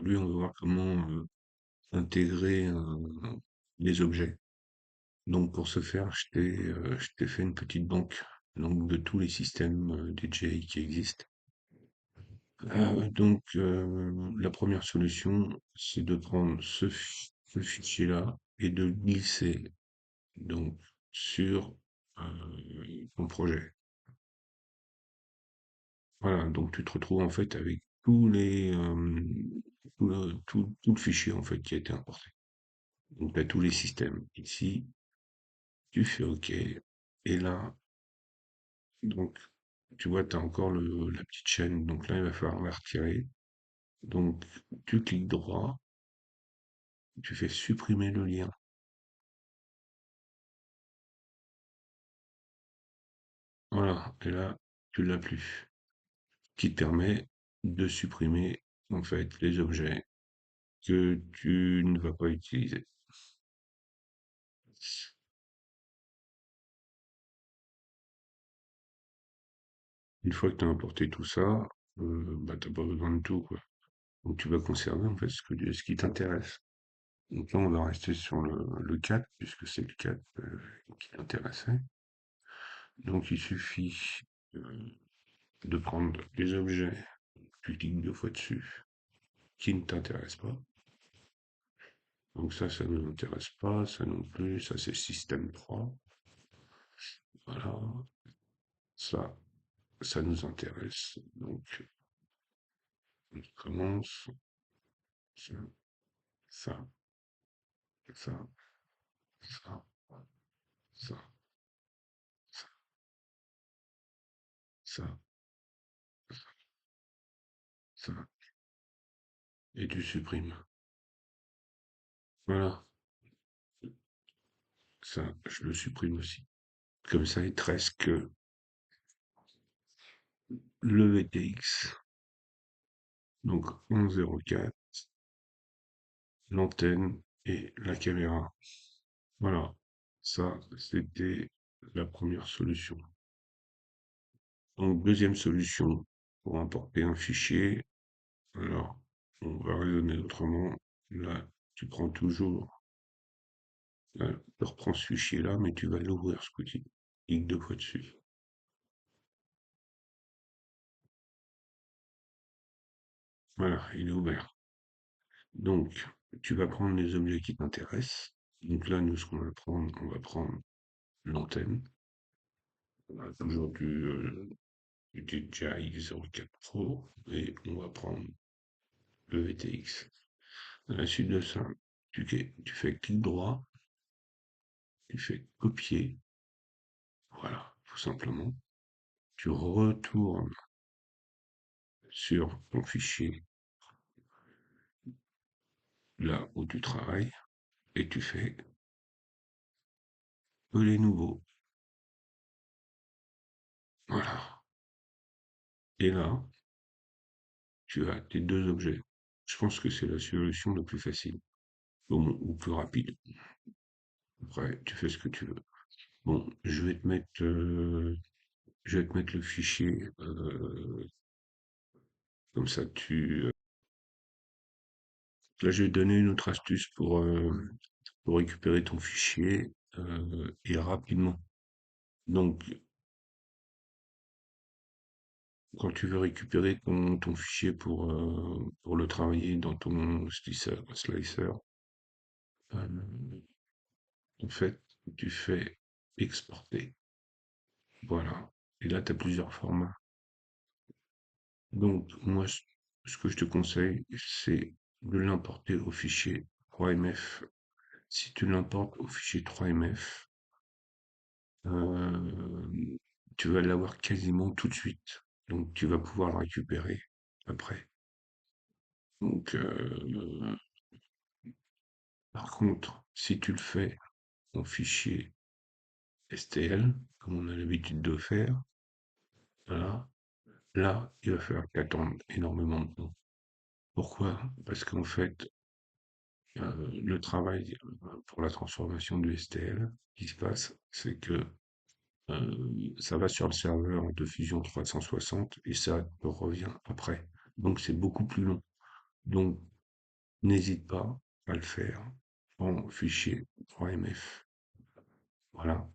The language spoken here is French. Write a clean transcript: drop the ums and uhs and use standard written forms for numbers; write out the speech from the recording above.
Aujourd'hui, on va voir comment intégrer les objets. Donc, pour ce faire, je t'ai fait une petite banque donc, de tous les systèmes DJI qui existent. La première solution, c'est de prendre ce fichier-là et de le glisser donc sur ton projet. Voilà, donc tu te retrouves en fait avec tout le fichier en fait qui a été importé. Donc tu as tous les systèmes. Ici, tu fais OK. Et là, donc tu vois, tu as encore la petite chaîne. Donc là, il va falloir la retirer. Donc tu cliques droit, tu fais supprimer le lien. Voilà, et là, tu l'as plus. Qui te permet de supprimer en fait les objets que tu ne vas pas utiliser. Une fois que tu as importé tout ça, bah, t'as pas besoin de tout, quoi. Donc tu vas conserver en fait ce qui t'intéresse. Donc là, on va rester sur le 4, puisque c'est le 4 qui t'intéressait. Donc il suffit de prendre les objets, tu cliques deux fois dessus, qui ne t'intéressent pas. Donc ça ne nous intéresse pas, ça non plus, ça c'est système 3. Voilà, ça, ça nous intéresse. Donc on commence, ça, ça, ça, ça, ça, ça, ça, ça, et tu supprimes. Voilà, ça, je le supprime aussi. Comme ça, il te reste que le VTX, donc 1104, l'antenne et la caméra. Voilà, ça, c'était la première solution. Donc, deuxième solution, pour importer un fichier, alors, on va raisonner autrement. Là, tu prends toujours, là, tu reprends ce fichier-là, mais tu vas l'ouvrir ce coup-ci. Clique deux fois dessus. Voilà, il est ouvert. Donc, tu vas prendre les objets qui t'intéressent. Donc là, nous, ce qu'on va prendre, on va prendre l'antenne. On a toujours du DJI 04 Pro et on va prendre le VTX. À la suite de ça, tu fais clic droit, tu fais copier, voilà, tout simplement. Tu retournes sur ton fichier là où tu travailles et tu fais les nouveaux. Voilà. Et là, tu as tes deux objets. Je pense que c'est la solution la plus facile. Bon, ou plus rapide. Après, tu fais ce que tu veux. Bon, je vais te mettre le fichier, comme ça là, je vais te donner une autre astuce pour récupérer ton fichier, et rapidement. Donc, quand tu veux récupérer ton fichier pour le travailler dans ton slicer, euh, en fait, tu fais exporter. Voilà. Et là, tu as plusieurs formats. Donc, moi, ce que je te conseille, c'est de l'importer au fichier 3MF. Si tu l'importes au fichier 3MF, euh, tu vas l'avoir quasiment tout de suite. Donc, tu vas pouvoir le récupérer après. Donc, par contre, si tu le fais en fichier STL, comme on a l'habitude de faire, voilà, là, il va falloir t'attendre énormément de temps. Pourquoi? Parce qu'en fait, le travail pour la transformation du STL, ce qui se passe, c'est que ça va sur le serveur de Fusion 360 et ça te revient après. Donc c'est beaucoup plus long. Donc n'hésite pas à le faire en fichier 3MF. Voilà.